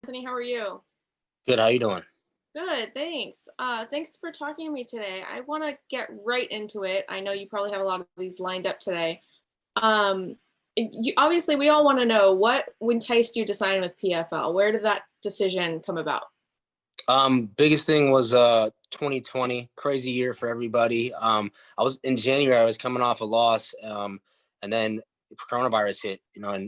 Anthony, how are you? Good. How you doing? Good, thanks. Thanks for talking to me today. I want to get right into it. I know you probably have a lot of these lined up today. Um, Obviously, we all want to know what enticed you to sign with PFL. Where did that decision come about? Biggest thing was 2020, crazy year for everybody. I was in January. I was coming off a loss, and then coronavirus hit.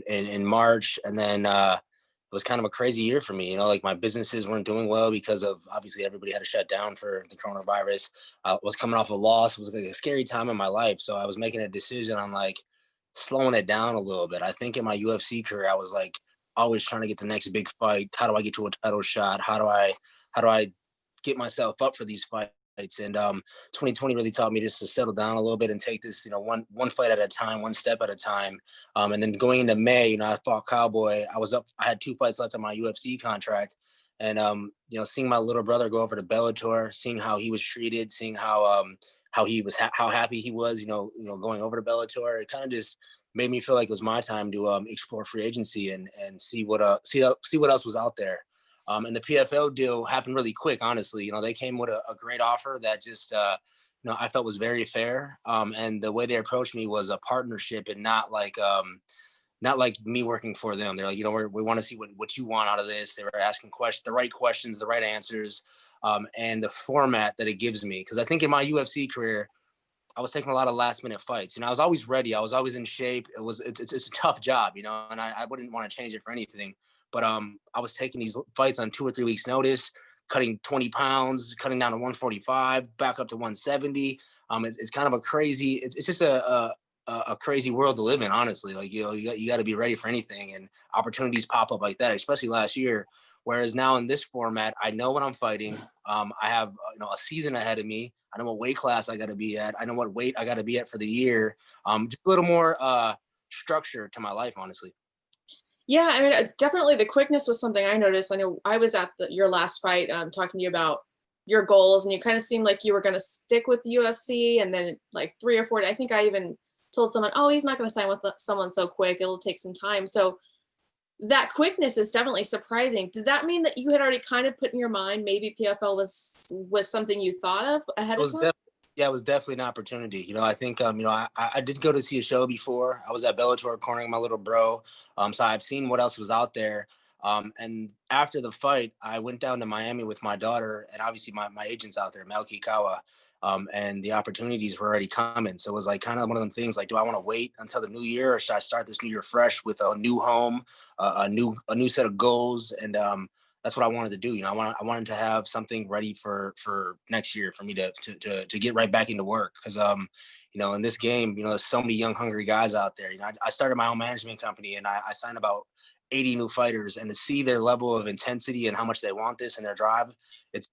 In March, and then it was kind of a crazy year for me. Like my businesses weren't doing well because of obviously everybody had to shut down for the coronavirus. I was coming off a loss. It was like a scary time in my life, so I was making a decision on like slowing it down a little bit. I think in my UFC career, I was like always trying to get the next big fight. How do I get to a title shot? How do I get myself up for these fights? And 2020 really taught me just to settle down a little bit and take this, one fight at a time, one step at a time. And then going into May, I fought Cowboy. I was up. I had 2 fights left on my UFC contract, and seeing my little brother go over to Bellator, seeing how he was treated, seeing how he was how happy he was, going over to Bellator, it kind of just made me feel like it was my time to explore free agency and see what else was out there. And the PFL deal happened really quick, honestly. They came with a great offer that just, I felt was very fair. And the way they approached me was a partnership and not like me working for them. They're like, we want to see what you want out of this. They were asking the right questions, the right answers, and the format that it gives me. Because I think in my UFC career, I was taking a lot of last minute fights. I was always ready. I was always in shape. It's a tough job, and I wouldn't want to change it for anything. But I was taking these fights on 2 or 3 weeks notice, cutting 20 pounds, cutting down to 145, back up to 170. It's kind of a crazy. It's just a crazy world to live in, honestly. Like you got to be ready for anything, and opportunities pop up like that, especially last year. Whereas now in this format, I know what I'm fighting. I have a season ahead of me. I know what weight class I got to be at. I know what weight I got to be at for the year. Just a little more structure to my life, honestly. Yeah, I mean, definitely the quickness was something I noticed. I know I was at your last fight, talking to you about your goals, and you kind of seemed like you were going to stick with the UFC, and then like 3 or 4. I think I even told someone, "Oh, he's not going to sign with someone so quick. It'll take some time." So that quickness is definitely surprising. Did that mean that you had already kind of put in your mind maybe PFL was something you thought of ahead It of was time? def- yeah, it was definitely an opportunity. I think I did go to see a show before. I was at Bellator cornering my little bro. So I've seen what else was out there. And after the fight, I went down to Miami with my daughter and obviously my agents out there, Melky Kawa. And the opportunities were already coming. So it was like kind of one of them things like, do I want to wait until the new year or should I start this new year fresh with a new home, a new set of goals? And that's what I wanted to do. I wanted to have something ready for next year for me to get right back into work. Because in this game, there's so many young, hungry guys out there. I started my own management company and I signed about 80 new fighters, and to see their level of intensity and how much they want this and their drive, it's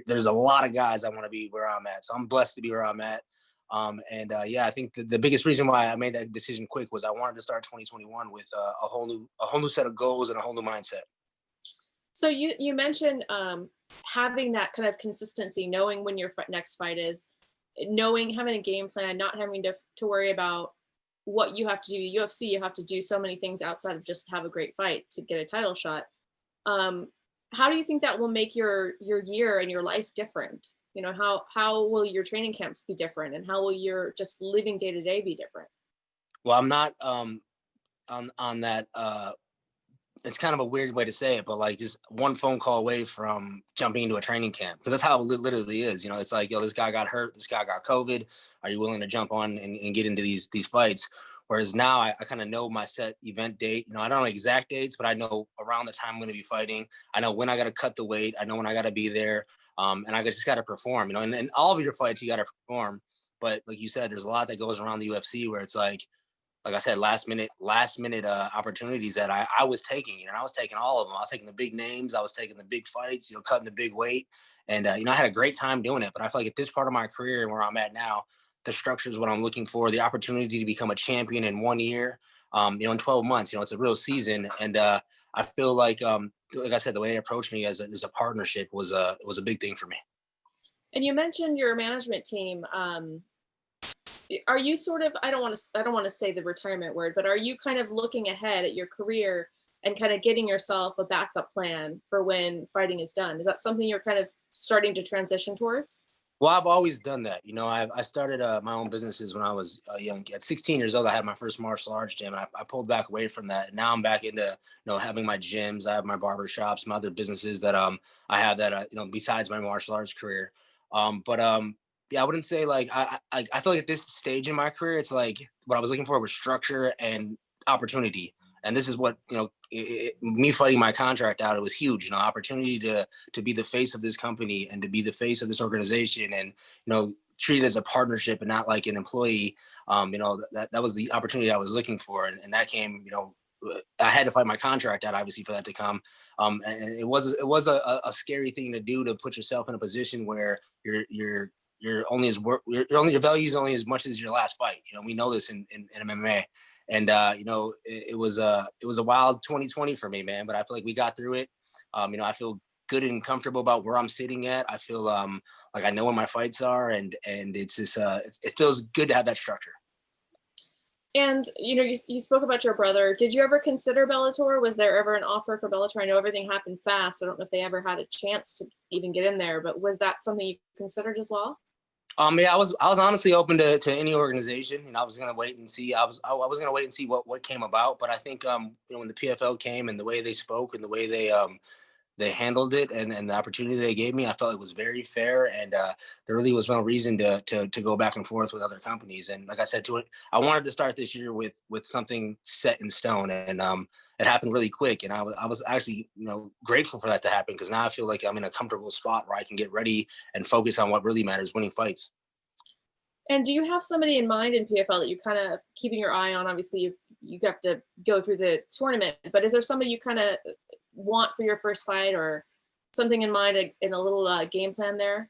there's a lot of guys I want to be where I'm at. So I'm blessed to be where I'm at. And yeah, I think the biggest reason why I made that decision quick was I wanted to start 2021 with a whole new set of goals and a whole new mindset. So you mentioned having that kind of consistency, knowing when your next fight is, knowing having a game plan, not having to worry about what you have to do. UFC, you have to do so many things outside of just have a great fight to get a title shot. Um, how do you think that will make your year and your life different? How will your training camps be different, and how will your just living day to day be different? Well, I'm not on that. It's kind of a weird way to say it, but like just one phone call away from jumping into a training camp, because that's how it literally is. It's like, yo, this guy got hurt, this guy got COVID. Are you willing to jump on and get into these fights? Whereas now I kind of know my set event date. I don't know exact dates, but I know around the time I'm going to be fighting. I know when I got to cut the weight. I know when I got to be there, and I just got to perform. And all of your fights you got to perform. But like you said, there's a lot that goes around the UFC where it's like I said, last minute opportunities that I was taking. I was taking all of them. I was taking the big names. I was taking the big fights. Cutting the big weight, and I had a great time doing it. But I feel like at this part of my career and where I'm at now, the structure is what I'm looking for. The opportunity to become a champion in 1 year, in 12 months. It's a real season, and I feel like I said, the way they approached me as a partnership was a big thing for me. And you mentioned your management team. Are you sort of, I don't want to say the retirement word, but are you kind of looking ahead at your career and kind of getting yourself a backup plan for when fighting is done. Is that something you're kind of starting to transition towards? Well, I've always done that. I started my own businesses when I was young. At 16 years old, I had my first martial arts gym, and I pulled back away from that. Now I'm back into having my gyms. I have my barber shops, my other businesses that I have that besides my martial arts career. But Yeah, I wouldn't say like I feel like at this stage in my career, it's like what I was looking for was structure and opportunity. And this is what me fighting my contract out. It was huge, opportunity to be the face of this company and to be the face of this organization, and treat it as a partnership and not like an employee. That was the opportunity I was looking for, and that came. I had to fight my contract out, obviously, for that to come. And it was a scary thing to do, to put yourself in a position where you're only as your value is only as much as your last fight. We know this in MMA. And it was a wild 2020 for me, man. But I feel like we got through it. I feel good and comfortable about where I'm sitting at. I feel like I know where my fights are, and it's just it feels good to have that structure. And you spoke about your brother. Did you ever consider Bellator? Was there ever an offer for Bellator? I know everything happened fast. I don't know if they ever had a chance to even get in there, but was that something you considered as well? Yeah, I was honestly open to any organization. I was gonna wait and see. I was gonna wait and see what came about. But I think when the PFL came and the way they spoke and the way they handled it, and the opportunity they gave me, I felt it was very fair, and there really was no reason to go back and forth with other companies. And like I said, I wanted to start this year with something set in stone, and it happened really quick, and I was actually grateful for that to happen, because now I feel like I'm in a comfortable spot where I can get ready and focus on what really matters, winning fights. And do you have somebody in mind in PFL that you kind of keeping your eye on? Obviously, you have to go through the tournament, but is there somebody you kind of want for your first fight, or something in mind, in a little game plan there?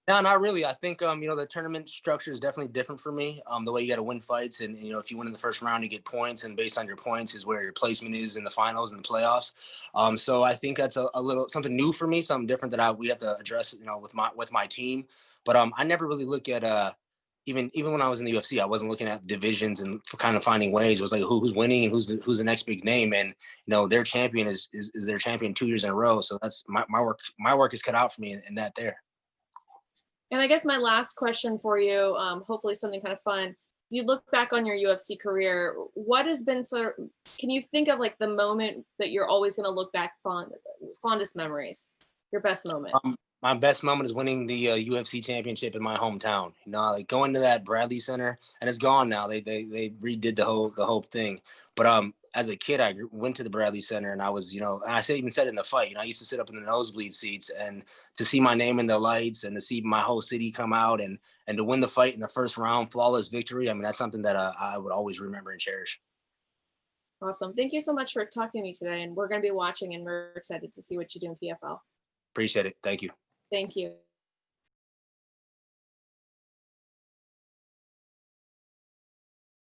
No, not really. I think the tournament structure is definitely different for me. The way you got to win fights, and if you win in the first round, you get points, and based on your points is where your placement is in the finals and the playoffs. So I think that's a little something new for me, something different that we have to address, with my team. But I never really look at even when I was in the UFC, I wasn't looking at divisions and for kind of finding ways. It was like who's winning and who's the next big name, and their champion is their champion 2 years in a row. So that's my work. My work is cut out for me in that there. And I guess my last question for you, hopefully something kind of fun. You look back on your UFC career, what has been can you think of like the moment that you're always going to look back fondest memories, your best moment? My best moment is winning the UFC championship in my hometown. Like going to that Bradley Center, and it's gone now. They redid the whole thing. But as a kid, I went to the Bradley Center, and I was, and even said in the fight, I used to sit up in the nosebleed seats, and to see my name in the lights, and to see my whole city come out, and to win the fight in the first round, flawless victory. I mean, that's something that I would always remember and cherish. Awesome. Thank you so much for talking to me today. And we're going to be watching, and we're excited to see what you do in PFL. Appreciate it. Thank you. Thank you.